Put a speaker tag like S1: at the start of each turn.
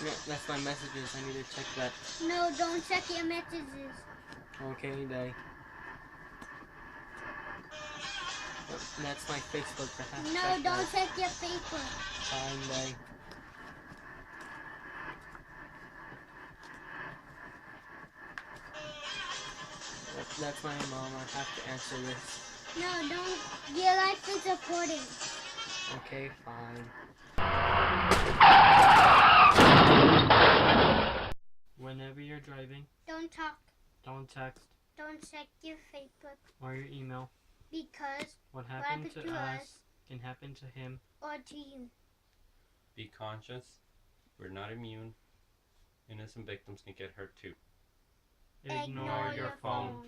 S1: No, that's my messages. I need to check that.
S2: No, don't check your messages.
S1: Okay, day. That's my Facebook. I have to
S2: No,
S1: check
S2: don't
S1: that.
S2: check your paper.
S1: Fine, day. That's my mom. I have to answer this.
S2: No, don't. Your life is important.
S1: Okay, fine. Whenever you're driving,
S2: Don't talk.
S1: don't text
S2: Don't check your Facebook.
S1: or your email.
S2: Because
S1: What happened to us can happen to him
S2: or to you.
S3: Be conscious. We're not immune. Innocent victims can get hurt too.
S1: Ignore your phone.